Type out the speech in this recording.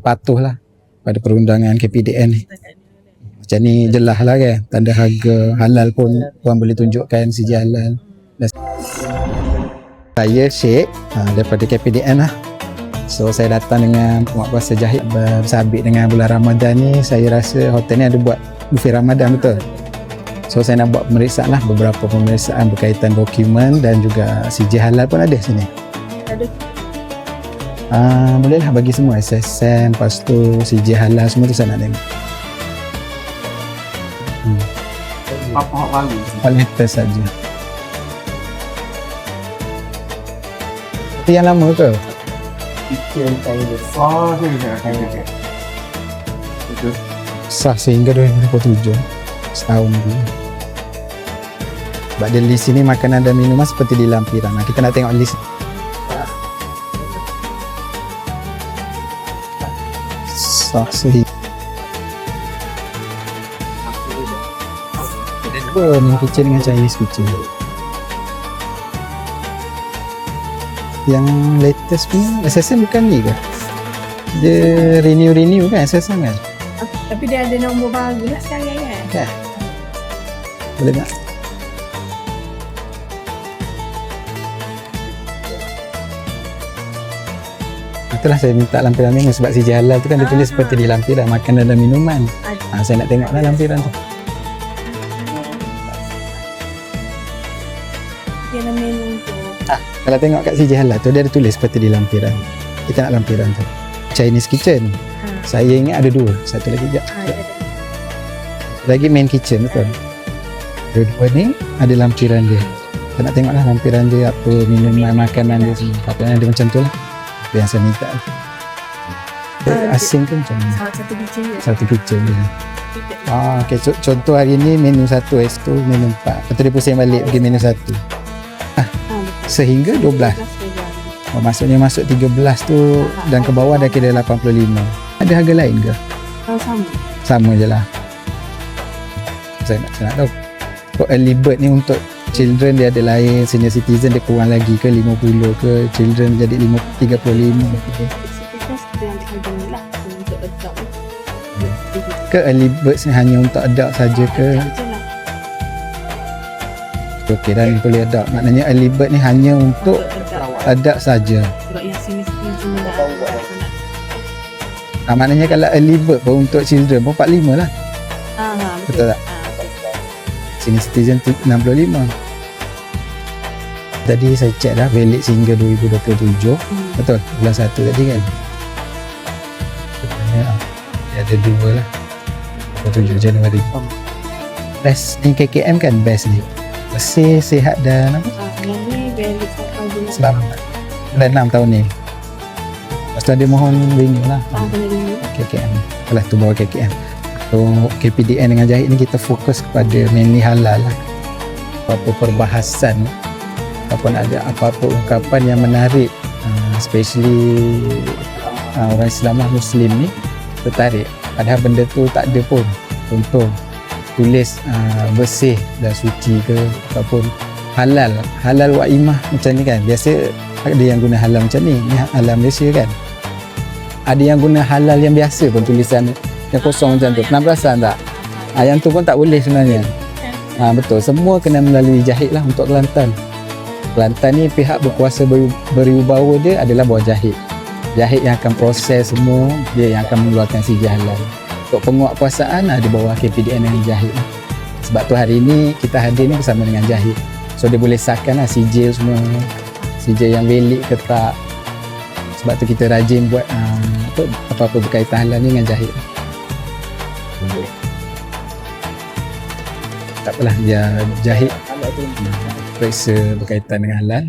patuh lah pada perundangan KPDN ni. Macam ni jelas lah kan, tanda harga halal pun puan boleh tunjukkan CJ halal. Saya Syed daripada KPDN lah. So saya datang dengan penguatkuasa jahit bersabit dengan bulan Ramadan ni. Saya rasa hotel ni ada buat buffet Ramadan, betul. So saya nak buat pemeriksaan lah, beberapa pemeriksaan berkaitan dokumen dan juga CJ halal pun ada sini. Ada. Boleh lah bagi semua SSN, lepas tu CJ halal semua tu saya nak tengok. Apa baru? Paling test saja. Tapi yang lama ke? Kitchen saya besar je. Betul. Sah sehingga 2027, setahun lagi. Sebab dia list sini makanan dan minuman seperti di lampiran. Kita nak tengok list. Sah sehingga ni kitchen dengan Chinese kitchen. Yang latest punya SSN bukan ni ke? Dia renew kan SSN kan? Tapi dia ada nombor baru lah sekarang kan? Kan? Boleh tak? Itulah saya minta lampiran ni sebab CJ halal tu kan dia tulis seperti di lampiran makanan dan minuman. Saya nak tengok lah lampiran tu. Dia ada menu tu. Kalau tengok kat CJ halal tu dia ada tulis seperti di lampiran. Kita nak lampiran tu. Chinese kitchen. Saya ingat ada dua. Satu lagi sekejap. Lagi main kitchen, betul. Dua-dua ni ada lampiran dia. Kita nak tengok lah lampiran dia, apa minuman, makanan dia semua. Patutnya dia macam tu lah. Itu yang saya minta. Asing tu macam ni. Satu kitchen je. Satu kitchen je. Okay. Contoh hari ni menu 1, esok tu menu 4. Lepas tu dia pusing balik pergi menu 1. Sehingga 12. Maksudnya masuk 13 tu dan ke bawah dah kira 85. Ada harga lain ke? Sama. Sama je lah. Saya nak tahu. Early bird ni untuk children dia ada lain, senior citizen dia kurang lagi ke 50 ke, children jadi 35. Ke early birds ni hanya untuk adult saja ke? Okey, dan boleh adult. Maknanya early bird ni hanya untuk adult saja. Maknanya kalau early bird pun untuk children pun 45 lah. Betul tak? Senior citizen 65. Tadi saya cek dah valid sehingga 2027. Betul? Bulan 1 tadi kan? Dia ada dua lah. 27 Januari. Best ni KKM kan best ni. Bersih, sihat dan apa? Yang ni valid selamat. Dah 6 tahun ni. Lepas tu ada mohon renew lah. KKM. Alah tu bawa KKM. So KPDN dengan Jahit ni kita fokus kepada mainly halal lah. Apa-apa perbahasan ataupun ada apa-apa ungkapan yang menarik, especially orang Islam lah, Muslim ni tertarik. Padahal benda tu tak ada pun. Contoh tulis bersih dan suci ke ataupun halal wa imah macam ni kan. Biasa ada yang guna halal macam ni halal Malaysia kan. Ada yang guna halal yang biasa pun tulisan yang kosong macam tu. Pernah perasan tak? Yang tu pun tak boleh sebenarnya. Betul. Semua kena melalui Jahit lah untuk Kelantan. Kelantan ni pihak berkuasa berwibawa dia adalah bawah Jahit. Jahit yang akan proses semua, dia yang akan mengeluarkan CJ halal. Untuk penguatkuasaan di bawah KPDN dengan Jahit. Sebab tu hari ni kita hadir ni bersama dengan Jahit. So dia boleh sahkan lah CJ semua. CJ yang valid ke tak. Sebab tu kita rajin buat apa-apa berkaitan halal ni dengan Jahit. Tak apalah, dia Jahit periksa berkaitan dengan halal.